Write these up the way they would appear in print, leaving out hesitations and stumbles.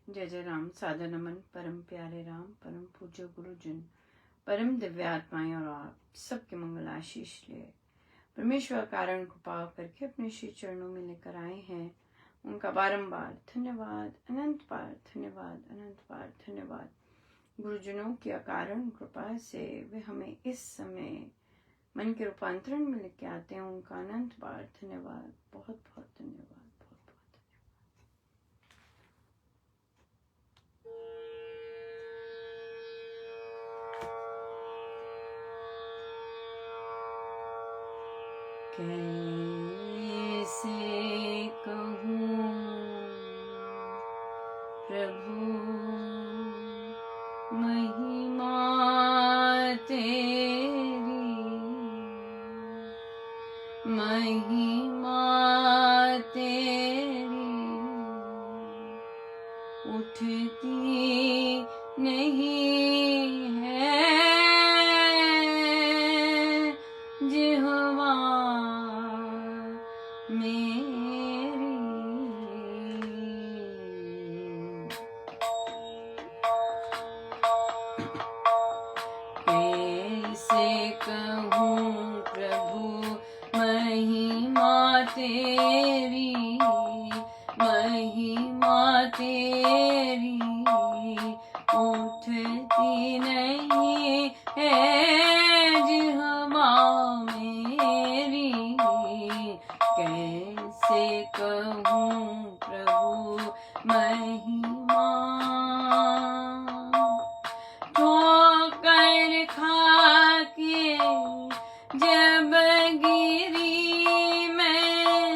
जय जय राम। सादर नमन परम प्यारे राम, परम पूज्य गुरुजन, परम दिव्य आत्माएं और आप सबके मंगल आशीष लिए परमेश्वर कारण कृपा करके अपने श्री चरणों में लेकर आए हैं। उनका बारंबार धन्यवाद, अनंत बार धन्यवाद, अनंत बार धन्यवाद। गुरुजनों की अकारण कृपा से वे हमें इस समय मन के रूपांतरण में लेके आते हैं। उनका अनंत बार धन्यवाद, बहुत बहुत धन्यवाद। कैसे कहूँ प्रभु महिमा तेरी, महिमा तेरी उठती नहीं है जिह्वा मेरी। कैसे कहूँ प्रभु महिमा तेरी, महिमा तेरी उठती नहीं है जिह्वा मेरी। कैसे कहूँ प्रभु महिमा, ठोकर खा के जब गिरी मैं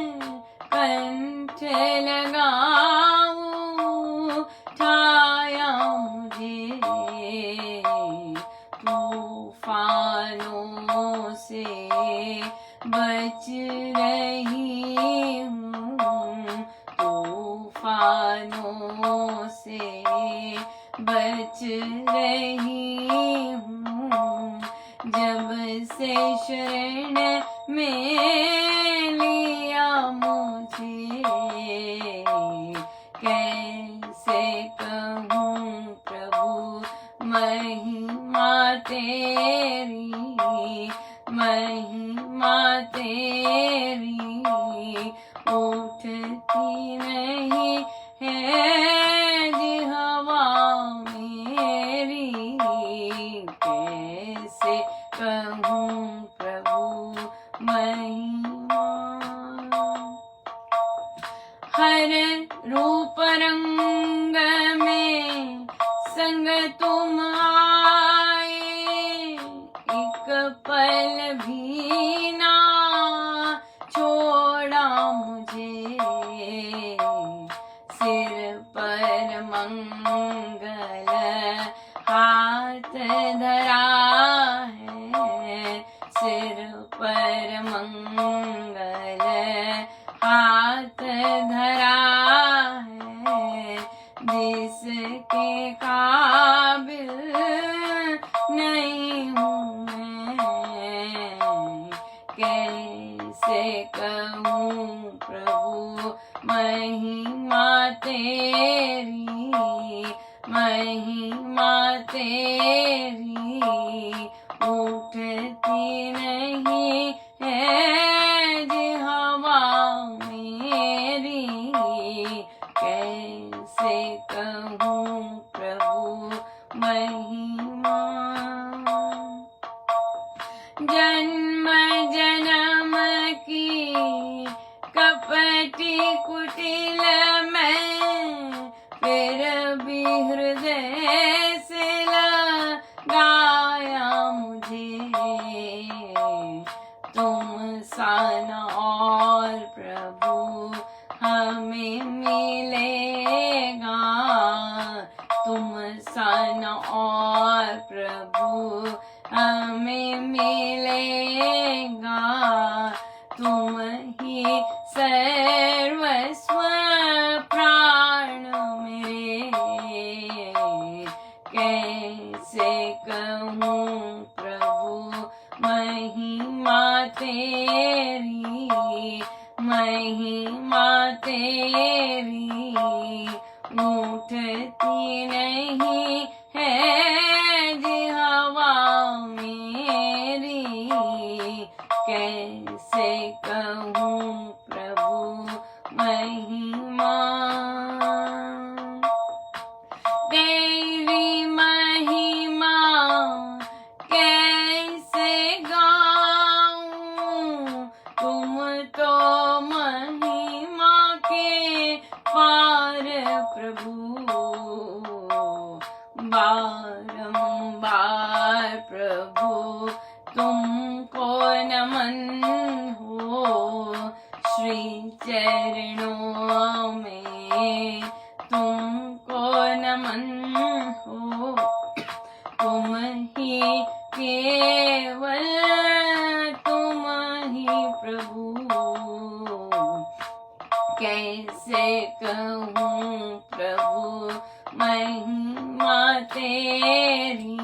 कंठ लगाऊं, ठाया मुझे तूफानों से बच रही हूँ, तूफानों से बच रही हूँ। जब से शरण में लिया मुझे, कैसे कहूँ प्रभु महिमा तेरी, महिमा तेरी उठती नहीं है जिह्वा मेरी। कैसे कहूँ प्रभु महिमा, हर रूप रंग में संग तुम आए, एक पल भी ना छोड़ा मुझे। सिर पर मंगल हाथ धरा है, सिर पर मंगल हाथ धरा है। जिसके काबिल नहीं हूँ मैं, कैसे कहूँ प्रभु महिमा तेरी, महिमा तेरी उठती नहीं है जिह्वा मेरी। कैसे कहूँ प्रभु महिमा, जन्म जन्म की कपटी कुटिल मैं, फिर भी हृदय से लगाया मुझे। तुम सा न और प्रभु हमें मिलेगा, तुम सा न और प्रभु हमें मिलेगा। तुम ही सर्वस्व प्राण मेरे। कैसे कहूँ प्रभु महिमा तेरी, महिमा तेरी उठती नहीं है जिह्वा मेरी, कैसे कहूँ प्रभु महिमा। तेरी महिमा कैसे गाऊं, तुम तो महिमा के पार प्रभु। बारंबार प्रभु तुमको नमन हो, श्री चरणों में तुमको नमन हो। तुम ही केवल, तुम ही प्रभु, कैसे कहूँ प्रभु महिमा तेरी,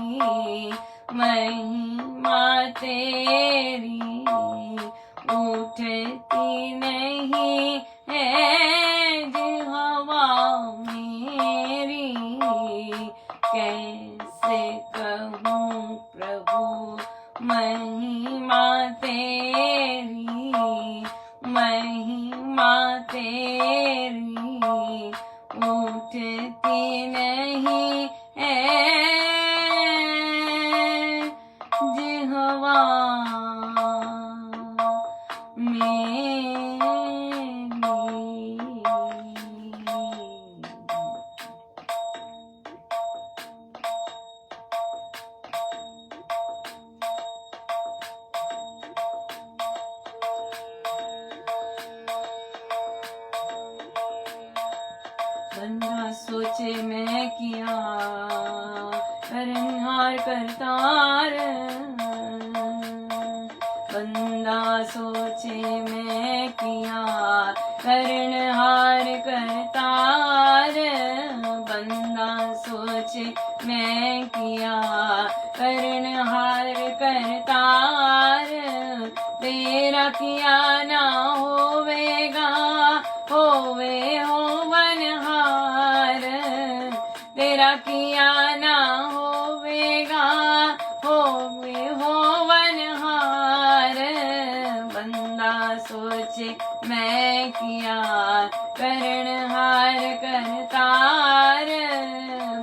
महिमा तेरी। उठती नहीं है जिह्वा मेरी, कैसे कहूँ प्रभु महिमा तेरी, महिमा तेरी। उठती नहीं है जिह्वा मेरी। बंदा सोचे मैं किया करनहार करतार, बंदा सोचे मैं किया करनहार करतार, बंदा सोचे मैं किया करनहार करतार। तेरा किया ना होवेगा, होवे होवनहार, तेरा किया ना होवेगा, होवे होवनहार। बंदा सोचे मैं किया करनहार करतार,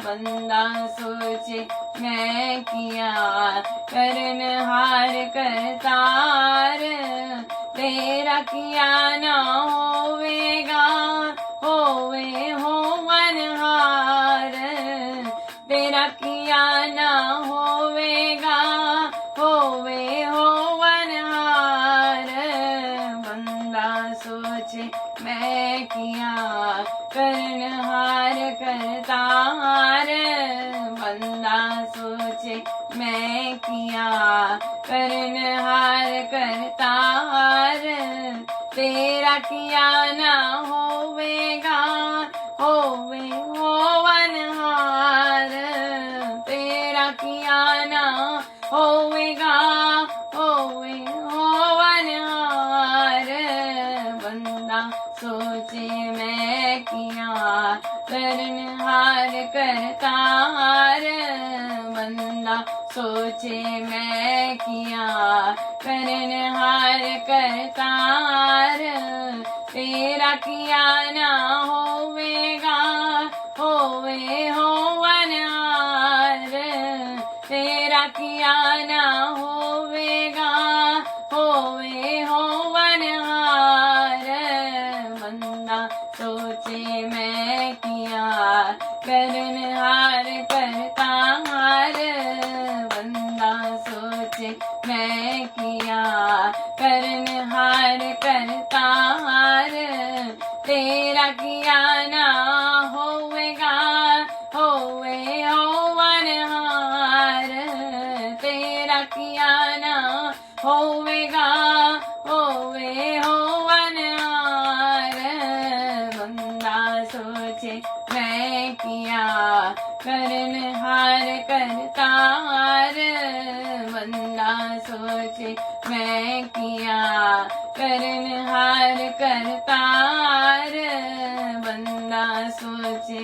बंदा सोचे मैं किया करनहार करतार। तेरा किया ना होवेगा, होवे होवनहार, तेरा किया ना होवेगा, होवे होवनहार। बंदा सोचे मैं किया करनहार करतार, बंदा सोचे मैं किया करनहार करतार। तेरा किया ना होवेगा, होवे होवनहार, तेरा किया ना होवेगा, होवे होवनहार। बंदा सोचे मैं किया करनहार करतार, बंदा सोचे मैं किया करनहार करतार। तेरा किया ना होवेगा, होवे होवनहार, तेरा किया ना होवेगा, होवे होवनहार। बंदा सोचे मैं किया करनहार करतार, बंदा सोचे मैं किया करनहार करतार। तेरा किया ना होवेगा, होवे होवनहार, तेरा किया ना होवेगा, होवे होवनहार। बंदा सोचे मैं किया करनहार करतार, बंदा सोचे मैं किया करनहार करतार। बंदा सोचे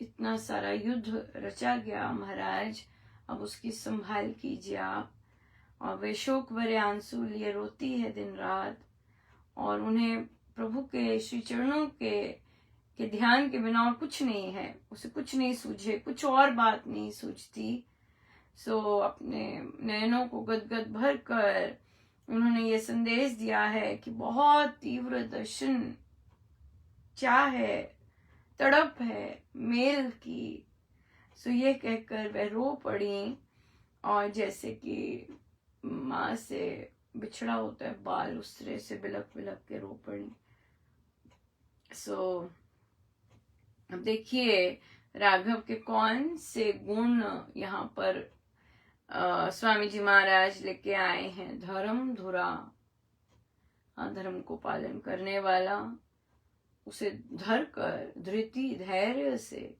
इतना सारा युद्ध रचा गया महाराज, अब उसकी संभाल कीजिए आप। और वे शोक भरे आंसू लिए रोती है दिन रात, और उन्हें प्रभु के श्री चरणों के ध्यान के बिना और कुछ नहीं है, उसे कुछ नहीं सूझे, कुछ और बात नहीं सूझती। सो अपने नयनों को गदगद भर कर उन्होंने ये संदेश दिया है कि बहुत तीव्र दर्शन चाह है, तड़प है मेल की। सो ये कहकर वह रो पड़ी, और जैसे कि माँ से बिछड़ा होता है बाल, उस तरह से बिलक बिलक के रो पड़ी। सो अब देखिए राघव के कौन से गुण यहाँ पर स्वामी जी महाराज लेके आए हैं। धर्म धुरा, धर्म को पालन करने वाला, उसे धर कर धृति धैर्य से,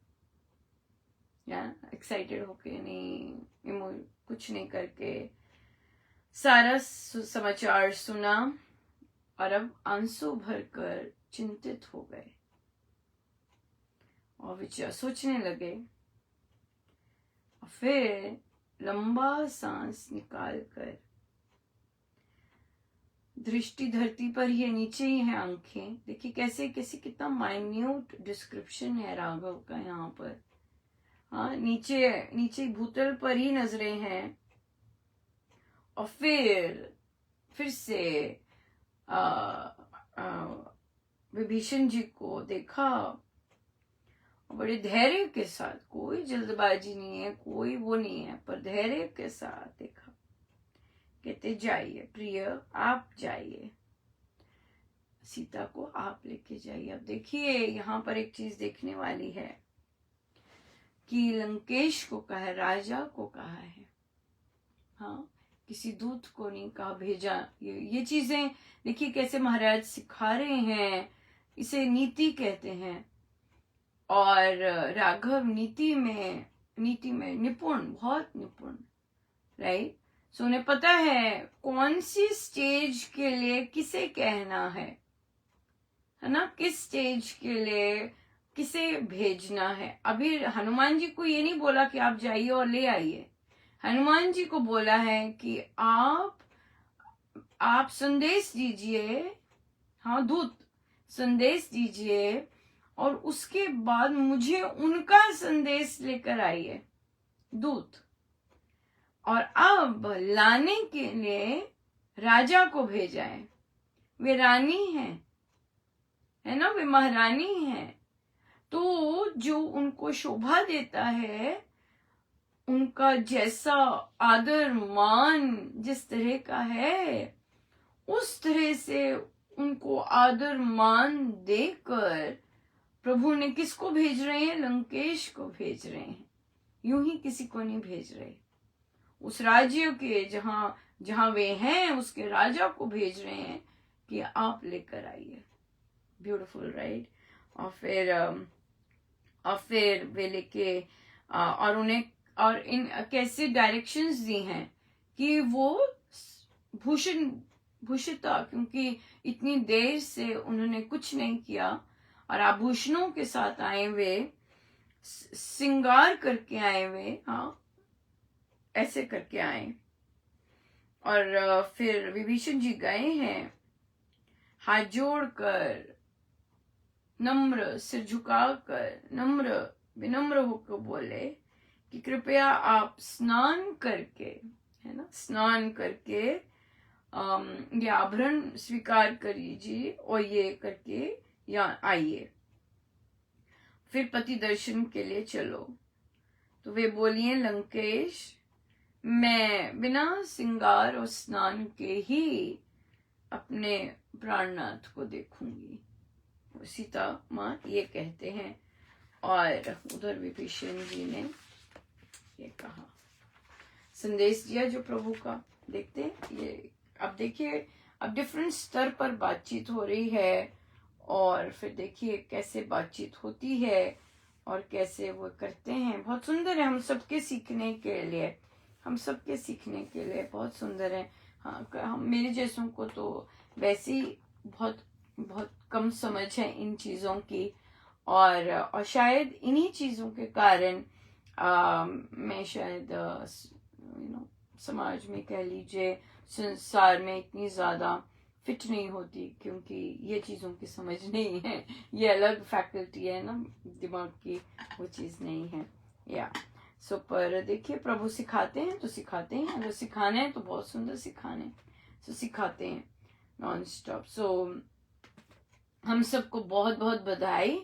या एक्साइटेड होके नहीं, कुछ नहीं करके सारा समाचार सुना, और अब आंसू भरकर चिंतित हो गए और विचार सोचने लगे। फिर लंबा सांस निकालकर, दृष्टि धरती पर ही है, नीचे ही है आंखें। देखिए कैसे कैसे कितना माइन्यूट डिस्क्रिप्शन है राघव का यहाँ पर। हाँ, नीचे नीचे भूतल पर ही नजरें हैं। और फिर से विभीषण जी को देखा, बड़े धैर्य के साथ, कोई जल्दबाजी नहीं है, कोई वो नहीं है, पर धैर्य के साथ देखा। कहते जाइए प्रिय, आप जाइए, सीता को आप लेके जाइए। अब देखिए यहाँ पर एक चीज देखने वाली है कि लंकेश को कहा है, राजा को कहा है, हाँ, किसी दूत को नहीं कहा, भेजा। ये चीजें देखिए कैसे महाराज सिखा रहे हैं, इसे नीति कहते हैं। और राघव नीति में निपुण, बहुत निपुण, राइट। सो उन्हें पता है कौन सी स्टेज के लिए किसे कहना है ना, किस स्टेज के लिए किसे भेजना है। अभी हनुमान जी को ये नहीं बोला कि आप जाइए और ले आइए, हनुमान जी को बोला है कि आप संदेश दीजिए, हाँ, दूत संदेश दीजिए, और उसके बाद मुझे उनका संदेश लेकर आइए, दूत। और अब लाने के लिए राजा को भेजा है। वे रानी है ना, वे महारानी है। तो जो उनको शोभा देता है, उनका जैसा आदर मान जिस तरह का है, उस तरह से उनको आदर मान देकर प्रभु ने किसको भेज रहे हैं, लंकेश को भेज रहे हैं। यूं ही किसी को नहीं भेज रहे, उस राज्य के जहां वे हैं उसके राजा को भेज रहे हैं कि आप लेकर आइए। Beautiful, right. और फिर वे लेके और उन्हें और इन कैसे डायरेक्शंस दी हैं कि वो भूषिता, क्योंकि इतनी देर से उन्होंने कुछ नहीं किया, और आभूषणों के साथ आए हुए, श्रृंगार करके आए हुए, हाँ, ऐसे करके आए। और फिर विभीषण जी गए हैं, हाथ जोड़कर, नम्र सिर झुकाकर, विनम्र होकर बोले कि कृपया आप स्नान करके, है ना, स्नान करके ये आभरण स्वीकार करिए और ये करके यहाँ आइए, फिर पति दर्शन के लिए चलो। तो वे बोलिए, लंकेश, मैं बिना श्रृंगार और स्नान के ही अपने प्राणनाथ को देखूंगी। सीता माँ ये कहते हैं, और उधर विभीषण जी ने ये कहा, संदेश दिया जो प्रभु का। देखते हैं ये, अब देखिए अब डिफरेंट स्तर पर बातचीत हो रही है, और फिर देखिए कैसे बातचीत होती है और कैसे वो करते हैं। बहुत सुंदर है, हम सबके सीखने के लिए, बहुत सुंदर है। हाँ, हम मेरे जैसों को तो वैसे ही बहुत बहुत कम समझ है इन चीज़ों की, और शायद इन्हीं चीजों के कारण मैं शायद समाज में कह लीजिए, संसार में इतनी ज्यादा फिट नहीं होती, क्योंकि ये चीजों की समझ नहीं है। ये अलग फैकल्टी है ना दिमाग की, वो चीज नहीं है। या सो पर देखिए, प्रभु सिखाते हैं तो सिखाते हैं, अगर सिखाने हैं तो बहुत सुंदर सिखाने, सो सिखाते हैं नॉन स्टॉप। सो हम सबको बहुत बहुत बधाई।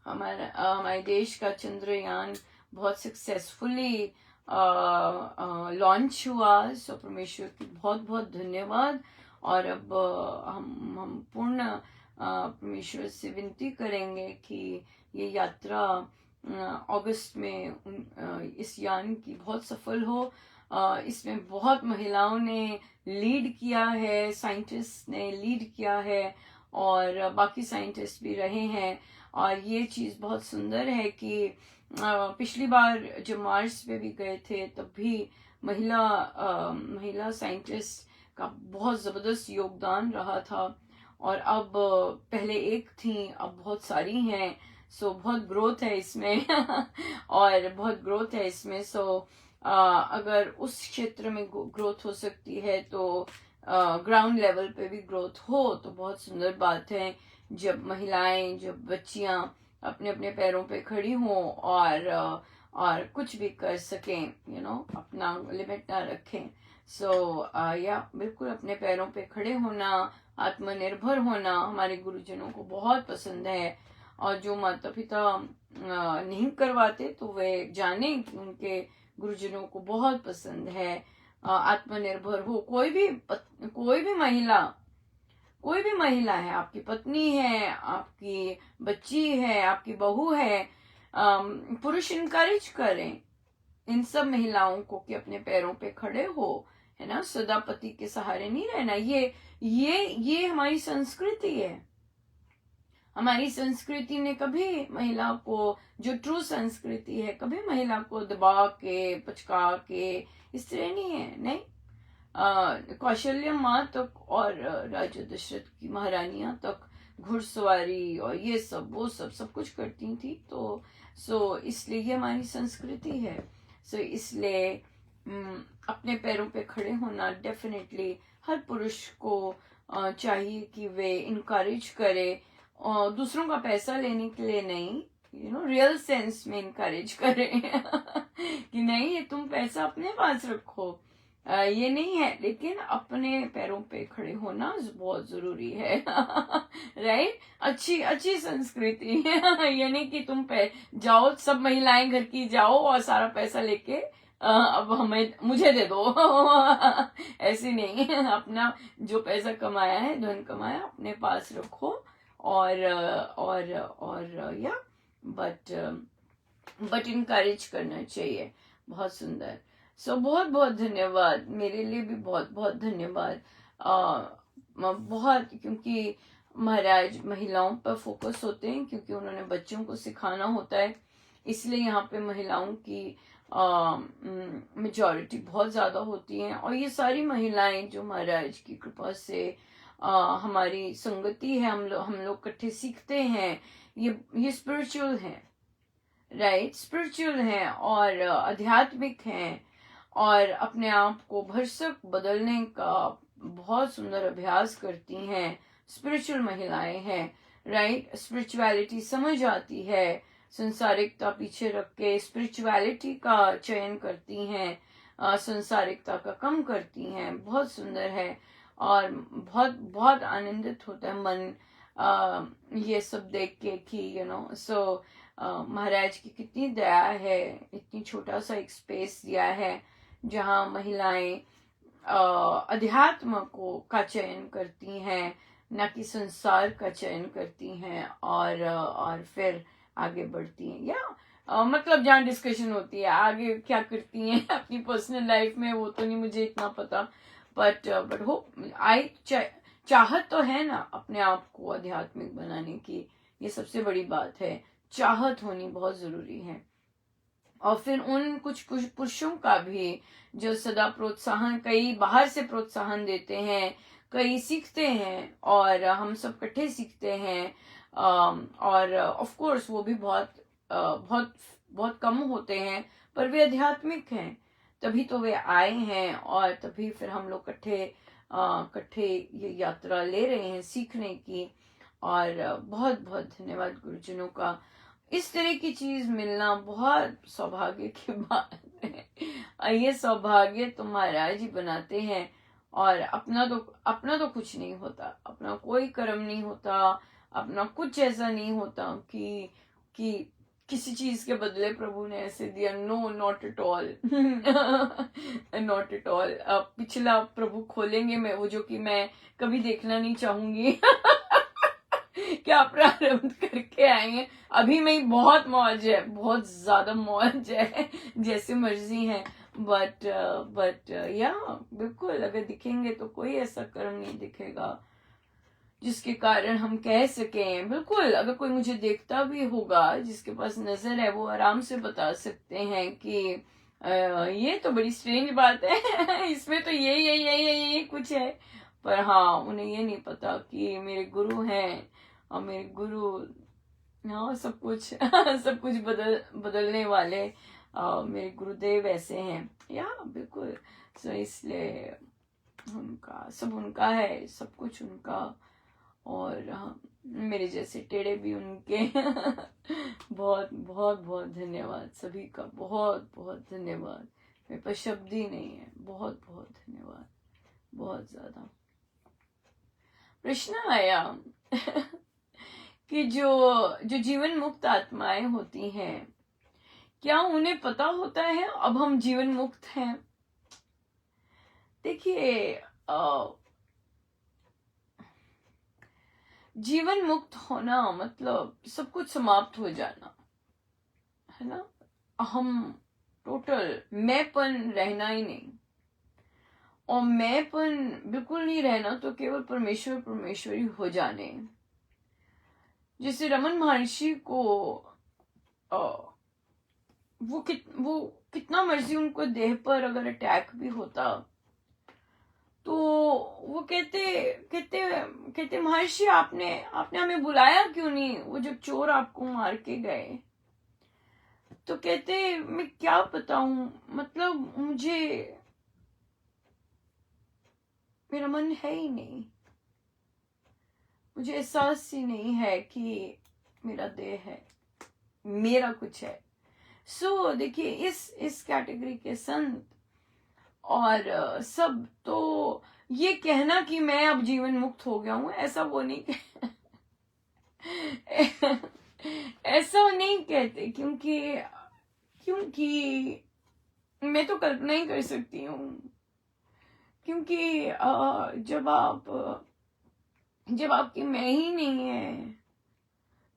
हमारे देश का चंद्रयान बहुत सक्सेसफुली लॉन्च हुआ। सो परमेश्वर की बहुत बहुत धन्यवाद। और अब हम पूर्ण परमेश्वर से विनती करेंगे कि ये यात्रा अगस्त में इस यान की बहुत सफल हो। इसमें बहुत महिलाओं ने लीड किया है, साइंटिस्ट ने लीड किया है, और बाकी साइंटिस्ट भी रहे हैं। और ये चीज बहुत सुंदर है कि पिछली बार जब मार्स पे भी गए थे तब भी महिला साइंटिस्ट का बहुत जबरदस्त योगदान रहा था। और अब पहले एक थी, अब बहुत सारी हैं। सो बहुत ग्रोथ है इसमें और बहुत ग्रोथ है इसमें। सो अगर उस क्षेत्र में ग्रोथ हो सकती है तो ग्राउंड लेवल पे भी ग्रोथ हो तो बहुत सुंदर बात है। जब महिलाएं, जब बच्चियां अपने अपने पैरों पे खड़ी हों और कुछ भी कर सकें, अपना लिमिट ना रखें। सो या बिल्कुल अपने पैरों पे खड़े होना, आत्मनिर्भर होना हमारे गुरुजनों को बहुत पसंद है। और जो माता पिता नहीं करवाते तो वे जाने कि उनके गुरुजनों को बहुत पसंद है। आत्मनिर्भर हो, कोई भी महिला है, आपकी पत्नी है, आपकी बच्ची है, आपकी बहू है, पुरुष इनकरेज करें इन सब महिलाओं को कि अपने पैरों पे खड़े हो, है ना। सदा पति के सहारे नहीं रहना। ये हमारी संस्कृति है। हमारी संस्कृति ने कभी महिला को, जो ट्रू संस्कृति है, कभी महिला को दबा के, पचका के इस तरह नहीं है। नहीं, कौशल्या माँ तक और राजा दशरथ की महारानियां तक घुड़सवारी और ये सब वो सब कुछ करती थी। तो सो इसलिए ये हमारी संस्कृति है। सो इसलिए अपने पैरों पे खड़े होना डेफिनेटली हर पुरुष को चाहिए कि वे इनकरेज करे, और दूसरों का पैसा लेने के लिए नहीं, रियल सेंस में इनकरेज करें कि नहीं, ये तुम पैसा अपने पास रखो, ये नहीं है, लेकिन अपने पैरों पे खड़े होना बहुत जरूरी है राइट। अच्छी संस्कृति ये नहीं कि तुम जाओ, सब महिलाएं घर की जाओ और सारा पैसा लेके अब मुझे दे दो ऐसी नहीं। अपना जो पैसा कमाया है, धन कमाया, अपने पास रखो और या बट इनकरेज करना चाहिए। बहुत सुंदर। सो बहुत बहुत धन्यवाद, मेरे लिए भी बहुत बहुत धन्यवाद। बहुत, क्योंकि महाराज महिलाओं पर फोकस होते हैं, क्योंकि उन्होंने बच्चों को सिखाना होता है, इसलिए यहाँ पे महिलाओं की मेजॉरिटी बहुत ज्यादा होती है। और ये सारी महिलाएं जो महाराज की कृपा से हमारी संगति है, हम लोग इकट्ठे सीखते हैं, ये स्पिरिचुअल है, राइट, स्पिरिचुअल है और आध्यात्मिक है, और अपने आप को भरसक बदलने का बहुत सुंदर अभ्यास करती हैं। स्पिरिचुअल महिलाएं हैं, राइट। स्पिरिचुअलिटी समझ आती है, संसारिकता पीछे रख के स्पिरिचुअलिटी का चयन करती हैं, संसारिकता का कम करती हैं। बहुत सुंदर है और बहुत बहुत आनंदित होता है मन ये सब देख के कि सो महाराज की कितनी दया है, इतनी छोटा सा एक स्पेस दिया है जहाँ महिलाएं अध्यात्म का चयन करती हैं, न कि संसार का चयन करती हैं, और फिर आगे बढ़ती हैं। या मतलब जहाँ डिस्कशन होती है आगे क्या करती हैं अपनी पर्सनल लाइफ में, वो तो नहीं मुझे इतना पता, बट हो चाहत तो है ना अपने आप को आध्यात्मिक बनाने की। ये सबसे बड़ी बात है, चाहत होनी बहुत जरूरी है। और फिर उन कुछ पुरुषों का भी जो सदा प्रोत्साहन, कई बाहर से प्रोत्साहन देते हैं, कई सीखते हैं, और हम सब इकट्ठे सीखते हैं। और ऑफ कोर्स वो भी बहुत बहुत कम होते हैं, पर वे आध्यात्मिक हैं, तभी तो वे आए हैं, और तभी फिर हम लोग इकट्ठे ये यात्रा ले रहे हैं सीखने की। और बहुत बहुत धन्यवाद गुरुजनों का। इस तरह की चीज मिलना बहुत सौभाग्य की बात है। ये सौभाग्य तो महाराज ही बनाते हैं, और अपना तो कुछ नहीं होता, अपना कोई कर्म नहीं होता, अपना कुछ ऐसा नहीं होता कि किसी चीज के बदले प्रभु ने ऐसे दिया। No, not at all, not at all. पिछला प्रभु खोलेंगे मैं, वो जो कि मैं कभी देखना नहीं चाहूंगी। क्या प्रारंभ करके आए हैं। अभी में बहुत मौज है, बहुत ज्यादा मौज है, जैसे मर्जी है। बट या बिल्कुल, अगर दिखेंगे तो कोई ऐसा कर्म नहीं दिखेगा जिसके कारण हम कह सकें। बिल्कुल, अगर कोई मुझे देखता भी होगा, जिसके पास नजर है, वो आराम से बता सकते हैं कि ये तो बड़ी स्ट्रेंज बात है। इसमें तो यही कुछ है। पर हाँ, उन्हें ये नहीं पता कि मेरे गुरु हैं, और मेरे गुरु हाँ सब कुछ सब कुछ बदलने वाले मेरे गुरुदेव ऐसे हैं। या बिल्कुल, सो इसलिए उनका है, सब कुछ उनका। और मेरे जैसे टेढ़े भी उनके। बहुत बहुत बहुत धन्यवाद सभी का, बहुत बहुत धन्यवाद। मेरे पास शब्द ही नहीं है, बहुत बहुत धन्यवाद, बहुत ज्यादा। प्रश्न आया कि जो जीवन मुक्त आत्माएं होती हैं, क्या उन्हें पता होता है अब हम जीवन मुक्त हैं? देखिए, जीवन मुक्त होना मतलब सब कुछ समाप्त हो जाना है ना। हम टोटल मैंपन रहना ही नहीं, और मैंपन बिल्कुल नहीं रहना, तो केवल परमेश्वर परमेश्वरी हो जाने। जैसे रमन महर्षि को वो कितना मर्जी उनको देह पर अगर अटैक भी होता, तो वो कहते महर्षि, आपने हमें बुलाया क्यों नहीं? वो जब चोर आपको मार के गए, तो कहते मैं क्या बताऊं, मतलब मेरा मन है ही नहीं, मुझे एहसास ही नहीं है कि मेरा देह है, मेरा कुछ है। सो देखिए, इस कैटेगरी के संत और सब तो ये कहना कि मैं अब जीवन मुक्त हो गया हूं, ऐसा वो नहीं ऐसा नहीं कहते, क्योंकि मैं तो कल्पना ही कर सकती हूँ। क्योंकि जब आपकी मैं ही नहीं है,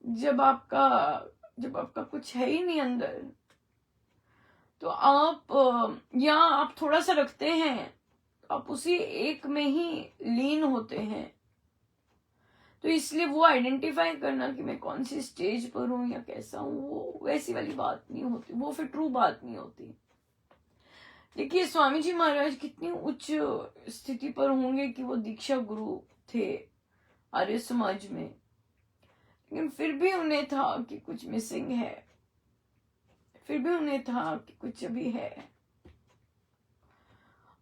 जब आपका कुछ है ही नहीं अंदर, तो आप थोड़ा सा रखते हैं, आप उसी एक में ही लीन होते हैं। तो इसलिए वो आइडेंटिफाई करना कि मैं कौन सी स्टेज पर हूं या कैसा हूं, वो वैसी वाली बात नहीं होती, वो फिर ट्रू बात नहीं होती। देखिए, स्वामी जी महाराज कितनी उच्च स्थिति पर होंगे कि वो दीक्षा गुरु थे आर्य समाज में, लेकिन फिर भी उन्हें था कि कुछ मिसिंग है, फिर भी उन्हें था कि कुछ अभी है।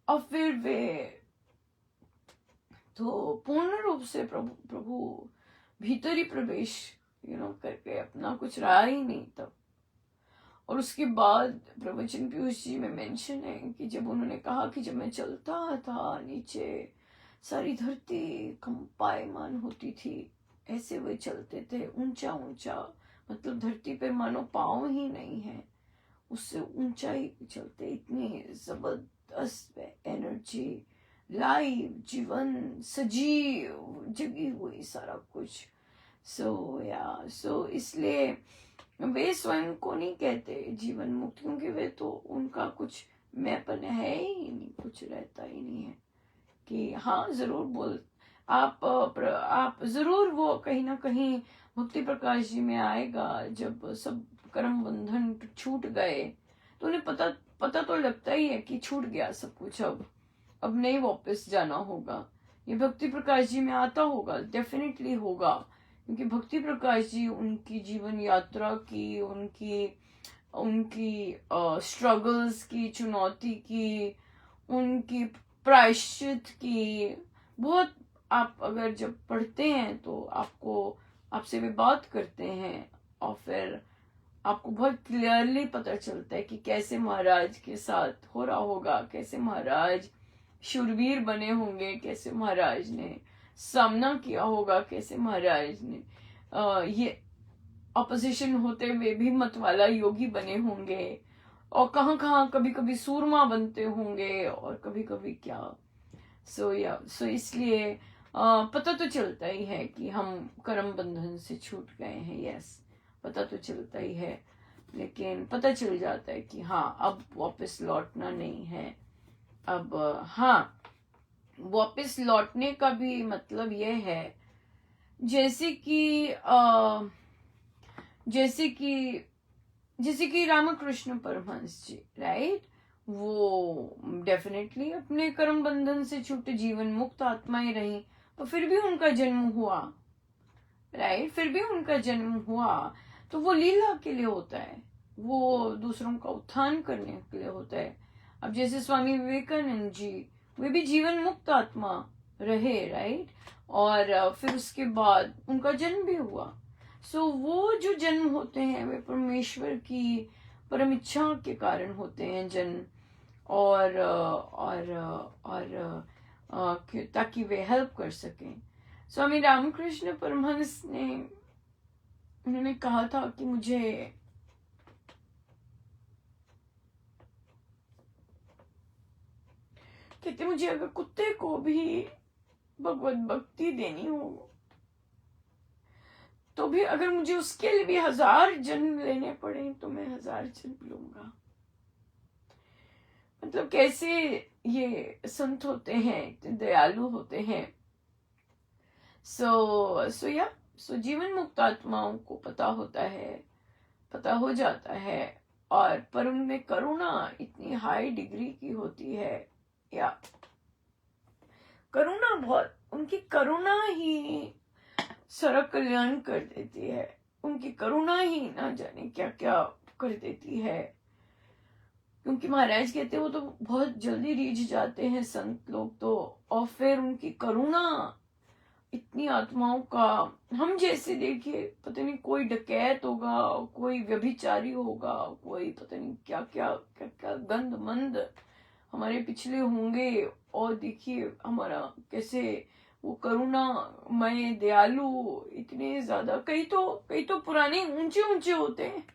और फिर वे तो पूर्ण रूप से प्रभु भीतर ही प्रवेश करके अपना कुछ रहा ही नहीं तब। और उसके बाद प्रवचन पीयूष जी में मेंशन है कि जब उन्होंने कहा कि जब मैं चलता था नीचे सारी धरती कंपायमान होती थी, ऐसे वे चलते थे ऊंचा ऊंचा, मतलब धरती पे मानो पांव ही नहीं है, उससे ऊंचा ही चलते। इतनी जबरदस्त एनर्जी, लाइव, जीवन, सजीव, जगी हुई सारा कुछ। सो इसलिए वे स्वयं को नहीं कहते जीवन मुक्त, क्योंकि वे तो उनका कुछ मैंपन है ही नहीं, कुछ रहता ही नहीं है। कि हाँ, जरूर आप जरूर वो कहीं ना कहीं भक्ति प्रकाश जी में आएगा, जब सब कर्म बंधन छूट गए, तो उन्हें पता तो लगता ही है कि छूट गया सब कुछ, अब नहीं वापस जाना होगा। ये भक्ति प्रकाश जी में आता होगा, डेफिनेटली होगा क्योंकि भक्ति प्रकाश जी उनकी जीवन यात्रा की, उनकी उनकी स्ट्रगल्स की, चुनौती की, उनकी प्रायश्चित की बहुत, आप अगर जब पढ़ते हैं तो आपको, आपसे वे बात करते हैं और फिर आपको बहुत क्लियरली पता चलता है कि कैसे महाराज के साथ हो रहा होगा, कैसे महाराज शूरवीर बने होंगे, कैसे महाराज ने सामना किया होगा, कैसे महाराज ने ये ऑपोजिशन होते हुए भी मत वाला योगी बने होंगे, और कहाँ कहाँ कभी कभी सूरमा बनते होंगे और कभी कभी क्या। सो इसलिए पता तो चलता ही है कि हम कर्म बंधन से छूट गए हैं। यस, पता तो चलता ही है, लेकिन पता चल जाता है कि हाँ अब वापस लौटना नहीं है। अब हाँ, वापस लौटने का भी मतलब यह है जैसे कि जैसे कि रामकृष्ण परमहंस जी, राइट, वो डेफिनेटली अपने कर्म बंधन से छूटे जीवन मुक्त आत्माएं रही, तो फिर भी उनका जन्म हुआ, राइट, फिर भी उनका जन्म हुआ। तो वो लीला के लिए होता है, वो दूसरों का उत्थान करने के लिए होता है। अब जैसे स्वामी विवेकानंद जी, वे भी जीवन मुक्त आत्मा रहे, राइट, और फिर उसके बाद उनका जन्म भी हुआ। सो वो जो जन्म होते हैं वे परमेश्वर की परम इच्छा के कारण होते हैं जन्म, और ताकि वे हेल्प कर सकें। स्वामी रामकृष्ण परमहंस ने, उन्होंने कहा था कि मुझे अगर कुत्ते को भी भगवत भक्ति देनी हो तो भी, अगर मुझे उसके लिए भी 1000 जन्म लेने पड़े तो मैं 1000 जन्म लूंगा। मतलब कैसे ये संत होते हैं, दयालु होते हैं। सो जीवन मुक्त आत्माओं को पता होता है, पता हो जाता है, और पर उनमें करुणा इतनी हाई डिग्री की होती है, या करुणा बहुत, उनकी करुणा ही सारा कल्याण कर देती है, उनकी करुणा ही ना जाने क्या क्या कर देती है। क्योंकि महाराज कहते हैं वो तो बहुत जल्दी रीझ जाते हैं संत लोग तो, और फिर उनकी करुणा इतनी आत्माओं का, हम जैसे देखिए पता नहीं कोई डकैत होगा, कोई व्यभिचारी होगा, कोई पता नहीं क्या क्या क्या क्या गंद मंद हमारे पिछले होंगे, और देखिए हमारा कैसे वो करुणामय दयालु इतने ज्यादा, कई तो पुराने ऊंचे ऊंचे होते हैं,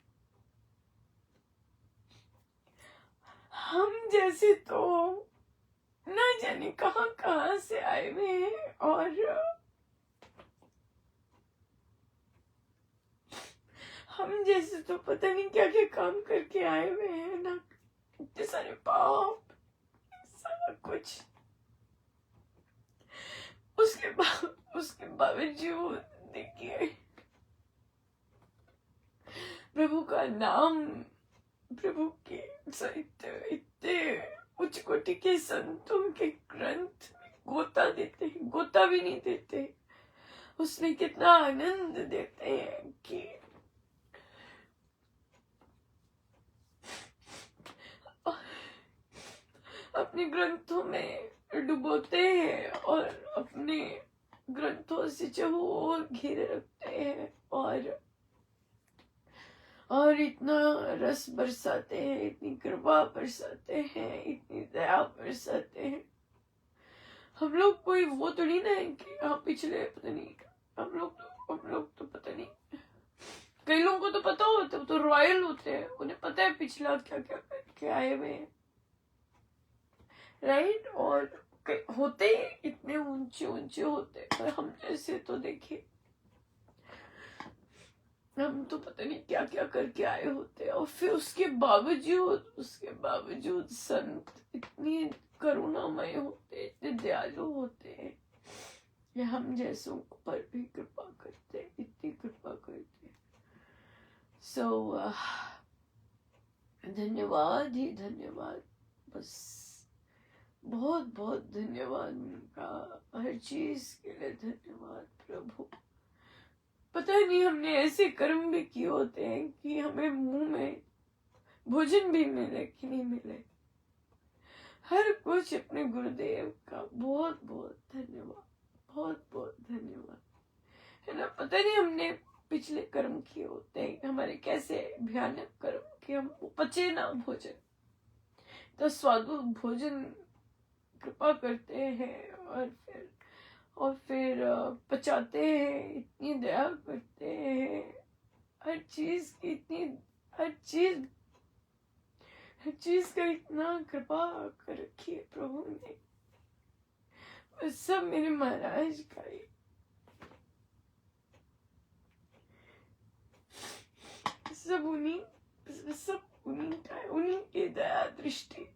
हम जैसे तो ना जाने कहां कहां से आए हुए हैं, और हम जैसे तो पता नहीं क्या क्या काम करके आए हुए हैं ना, इतने सारे पाप, सारा कुछ, उसके बावजूद देखिए प्रभु का नाम, प्रभु के साहित्य, इतने उच्च कोटि के संतों के ग्रंथ में गोता देते हैं, गोता भी नहीं देते, उसमें कितना आनंद देते हैं कि अपने ग्रंथों में डुबोते हैं और अपने ग्रंथों से चहुओर घेरे रखते हैं, और इतना रस बरसाते हैं, इतनी कृपा बरसाते हैं, इतनी दया बरसाते हैं। हम लोग कोई वो तो नहीं ना है कि हाँ पिछले पता नहीं, हम लोग तो पता नहीं, कई लोगों को तो पता होता है, वो तो रॉयल होते हैं, उन्हें पता है पिछला क्या क्या करके आए हुए हैं, राइट, और होते ही इतने ऊंचे ऊंचे होते, पर हम जैसे तो देखिए हम तो पता नहीं क्या क्या करके आए होते, और फिर उसके बावजूद संत इतनी करुणामय होते, इतने दयालु होते हैं, ये हम जैसों पर भी कृपा करते, इतनी कृपा करते। धन्यवाद ही धन्यवाद, बस बहुत बहुत धन्यवाद उनका, हर चीज के लिए धन्यवाद प्रभु। पता नहीं हमने ऐसे कर्म भी किए होते हैं कि हमें मुंह में भोजन भी मिले कि नहीं मिले। हर कुछ अपने गुरुदेव का बहुत बहुत धन्यवाद, बहुत बहुत धन्यवाद, है ना। पता नहीं हमने पिछले कर्म किए होते हैं, हमारे कैसे भयानक कर्म कि हम पचे ना भोजन, तो स्वादु भोजन कृपा करते हैं और फिर पचाते हैं, इतनी दया करते हैं, हर चीज की इतनी, हर चीज का इतना कृपा कर रखी है प्रभु ने। बस सब मेरे महाराज का ही, सब उन्हीं का है, उन्हीं की दया दृष्टि।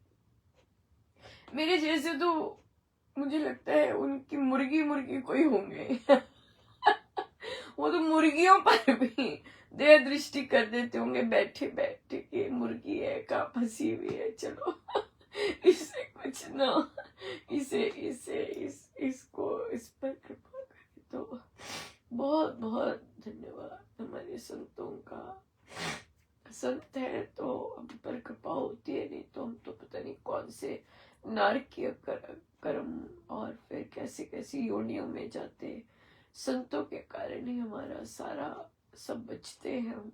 मेरे जैसे तो मुझे लगता है उनकी मुर्गी कोई होंगे वो तो मुर्गियों पर भी दया दृष्टि कर देते होंगे, बैठे बैठे के मुर्गी है कहाँ फंसी हुई है, चलो इससे कुछ ना, इसको इस पर कृपा करे। तो बहुत बहुत धन्यवाद हमारे संतों का। संत है तो हम पर कृपा होती है, नहीं तो हम तो पता नहीं कौन से नारकीय कर्म और फिर कैसी कैसी योनियों में जाते। संतों के कारण ही हमारा सारा सब बचते हैं हम।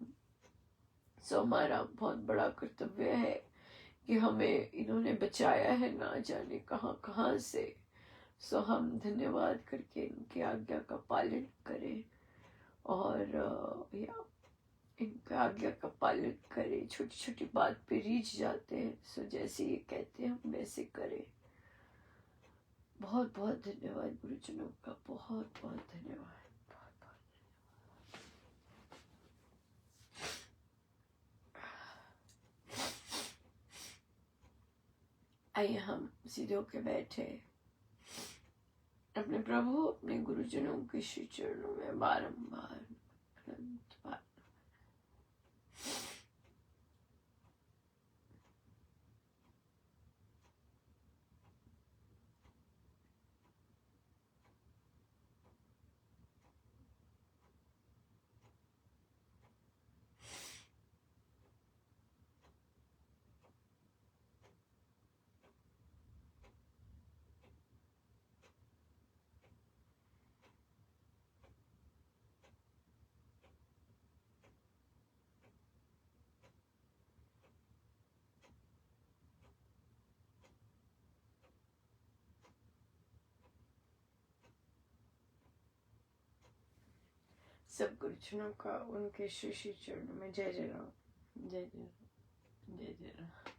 सो हमारा बहुत बड़ा कर्तव्य है कि हमें इन्होंने बचाया है ना जाने कहाँ कहाँ से। सो हम धन्यवाद करके इनकी आज्ञा का पालन करें और या इनका आज्ञा का पालन करें। छोटी छोटी बात पे रीझ जाते हैं, सो जैसे ये कहते हैं हम वैसे करें। बहुत बहुत धन्यवाद गुरुजनों का, बहुत बहुत धन्यवाद, बहुत बहुत। आइए हम सीधे होके बैठे, अपने प्रभु अपने गुरुजनों के श्री चरणों में बारंबार अनंत बार सब गुरुजनों का उनके श्री श्री चरणों में जय जय राम, जय जय राम, जय जय राम।